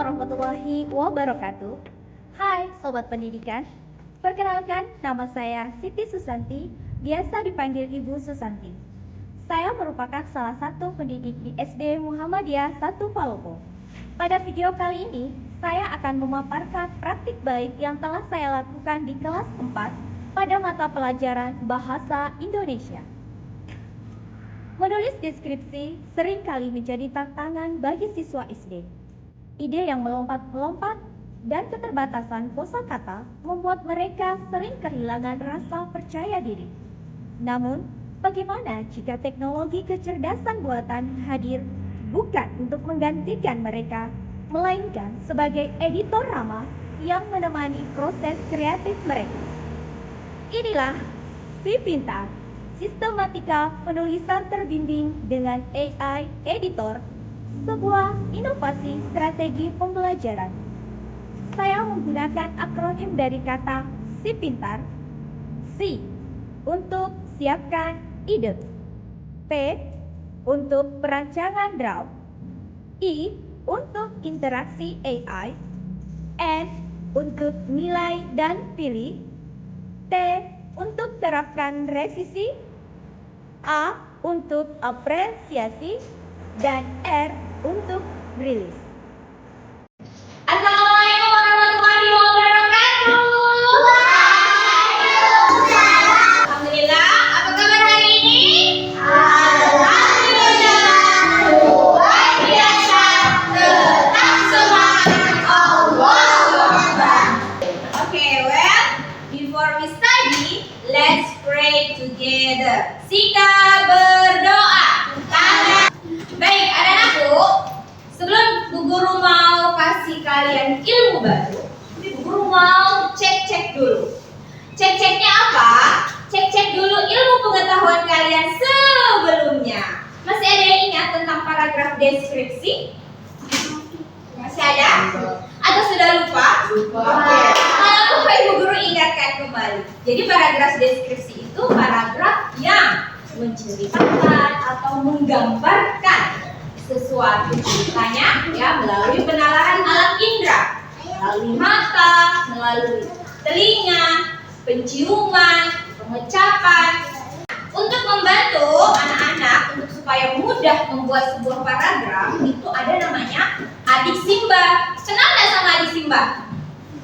warahmatullahi wabarakatuh. Hai Sobat Pendidikan, perkenalkan nama saya Siti Susanti, biasa dipanggil Ibu Susanti. Saya merupakan salah satu pendidik di SD Muhammadiyah 1 Palopo. Pada video kali ini, saya akan memaparkan praktik baik yang telah saya lakukan di kelas 4 pada mata pelajaran Bahasa Indonesia. Menulis deskripsi seringkali menjadi tantangan bagi siswa SD. Ide yang melompat-melompat dan keterbatasan kosakata membuat mereka sering kehilangan rasa percaya diri. Namun, bagaimana jika teknologi kecerdasan buatan hadir bukan untuk menggantikan mereka, melainkan sebagai editor ramah yang menemani proses kreatif mereka? Inilah Si Pintar, sistematika penulisan terbimbing dengan AI Editor, sebuah inovasi strategi pembelajaran. Saya menggunakan akronim dari kata Si Pintar. Si untuk siapkan ide, P untuk perancangan draft, I untuk interaksi AI, N untuk nilai dan pilih, T untuk terapkan revisi, A untuk apresiasi, dan R untuk rilis. Assalamualaikum warahmatullahi wabarakatuh. Alhamdulillah, apa kabar hari ini? Alhamdulillah, luar biasa, tetap semangat, Allahu Akbar. Okay, well, before we study, let's pray together. Sika berdoa. Baik, anak-anakku, sebelum Bu Guru mau kasih kalian ilmu baru, Bu Guru mau cek-cek dulu. Cek-ceknya apa? Cek-cek dulu ilmu pengetahuan kalian sebelumnya. Masih ada yang ingat tentang paragraf deskripsi? Masih ada? Atau sudah lupa? Lupa. Kalau lupa, Ibu Guru ingatkan kembali. Jadi paragraf deskripsi itu paragraf yang menceritakan atau menggambarkan sesuatu ceritanya ya melalui penalaran alat indera, melalui mata, melalui telinga, penciuman, pengecapan. Untuk membantu anak-anak untuk supaya mudah membuat sebuah paragraf itu ada namanya adik Simba. Kenal nggak sama adik Simba?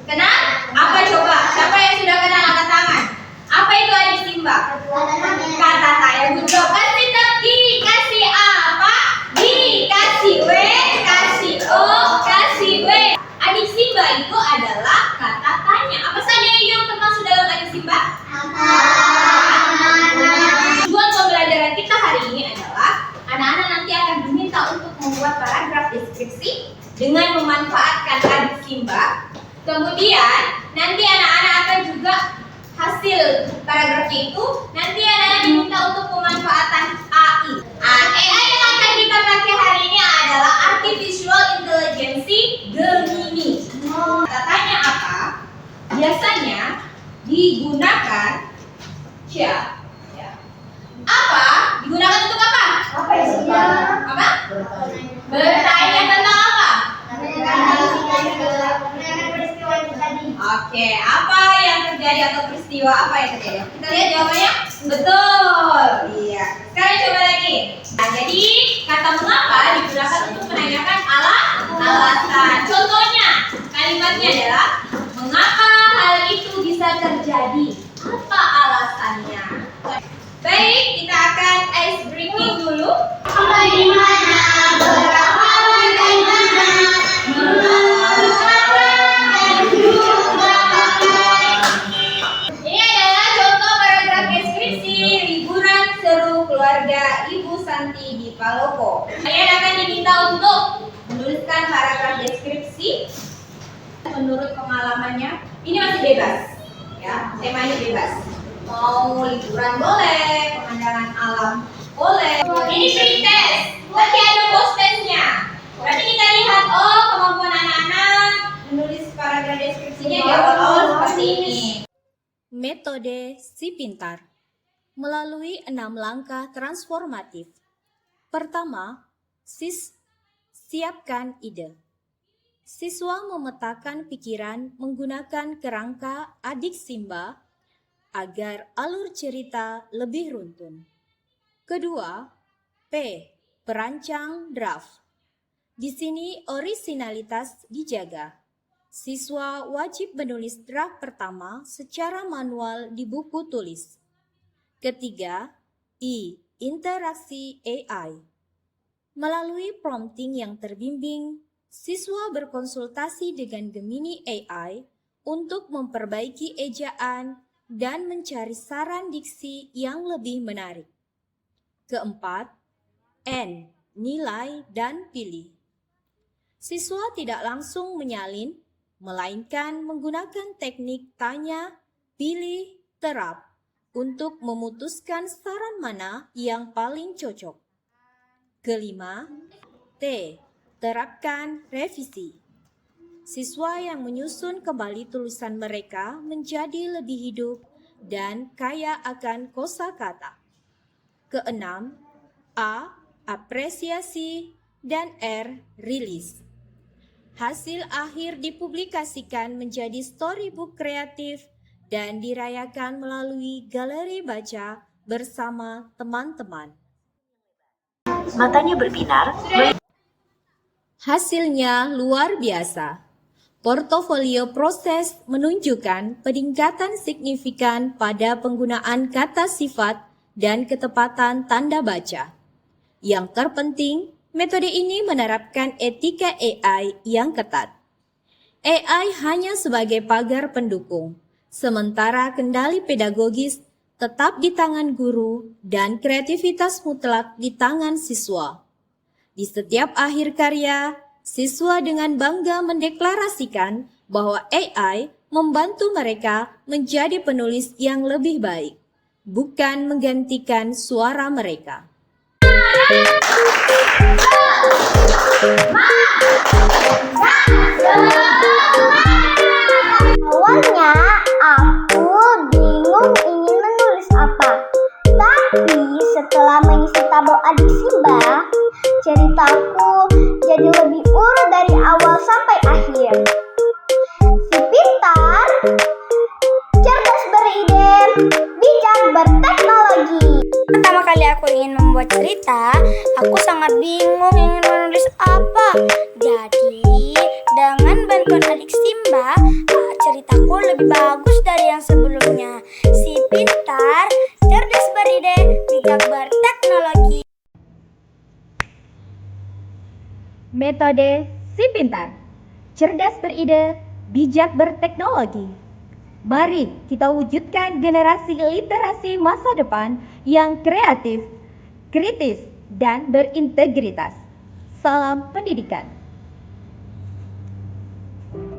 Kenal? Apa coba? Siapa yang sudah kenal angkat tangan? Apa itu adik Simba? Kata saya Gudo. Kasih dikasih apa? Dikasih W, kasih O, kasih W. Adik Simba itu adalah kata tanya. Apa saja yang termasuk dalam adik Simba? Tujuan pembelajaran kita hari ini adalah anak-anak nanti akan diminta untuk membuat paragraf deskripsi dengan memanfaatkan adik Simba. Kemudian nanti anak-anak akan juga hasil paragrafnya itu nanti anak-anak diminta untuk pemanfaatan AI. AI yang akan kita pakai hari ini adalah Artificial Intelligence Gemini. Katanya apa? Biasanya digunakan apa? Digunakan untuk apa? Apa? Bertanya tentang apa? Oke, apa yang terjadi atau peristiwa apa yang terjadi? Kita lihat jawabannya. Betul. Iya. Sekarang coba lagi. Nah, jadi kata mengapa digunakan untuk menanyakan alasan. Contohnya, kalimatnya adalah mengapa hal itu bisa terjadi? Apa alasannya? Baik, kita akan ice breaking dulu. Bagaimana? Berapa? Bagaimana? Ini adalah contoh paragraf deskripsi liburan seru keluarga Ibu Santi di Palopo. Kalian akan diminta untuk menuliskan paragraf deskripsi menurut pengalamannya. Ini masih bebas, ya, temanya bebas. Mau liburan boleh, pemandangan alam boleh. Ini pretest, nanti ada post testnya. Berarti kita lihat, oh kemampuan anak-anak menulis paragraf deskripsinya di awal-awal seperti ini. Metode Si Pintar melalui 6 langkah transformatif. Pertama, siapkan ide. Siswa memetakan pikiran menggunakan kerangka adik Simba agar alur cerita lebih runtun. Kedua, P. Perancang draft. Di sini orisinalitas dijaga. Siswa wajib menulis draft pertama secara manual di buku tulis. Ketiga, I. Interaksi AI. Melalui prompting yang terbimbing, siswa berkonsultasi dengan Gemini AI untuk memperbaiki ejaan dan mencari saran diksi yang lebih menarik. Keempat, N. Nilai dan pilih. Siswa tidak langsung menyalin, melainkan menggunakan teknik tanya, pilih, terap untuk memutuskan saran mana yang paling cocok. Kelima, T. Terapkan revisi. Siswa yang menyusun kembali tulisan mereka menjadi lebih hidup dan kaya akan kosakata. Keenam, A. Apresiasi dan R. Rilis. Hasil akhir dipublikasikan menjadi storybook kreatif dan dirayakan melalui galeri baca bersama teman-teman. Matanya berbinar. Hasilnya luar biasa. Portofolio proses menunjukkan peningkatan signifikan pada penggunaan kata sifat dan ketepatan tanda baca. Yang terpenting, metode ini menerapkan etika AI yang ketat. AI hanya sebagai pagar pendukung, sementara kendali pedagogis tetap di tangan guru dan kreativitas mutlak di tangan siswa. Di setiap akhir karya, siswa dengan bangga mendeklarasikan bahwa AI membantu mereka menjadi penulis yang lebih baik, bukan menggantikan suara mereka. Awalnya aku bingung ingin menulis apa. Tapi setelah mengisi tabel adik Simba, ceritaku jadi lebih urut dari awal sampai akhir. Si pintar, cerdas beride, bijak berteknologi. Pertama kali aku ingin membuat cerita, aku sangat bingung ingin menulis apa. Jadi, dengan bantuan adik Simba, ceritaku lebih bagus dari yang sebelumnya. Si pintar, cerdas beride, bijak berteknologi. Metode si pintar, cerdas beride, bijak berteknologi. Mari kita wujudkan generasi literasi masa depan yang kreatif, kritis, dan berintegritas. Salam pendidikan.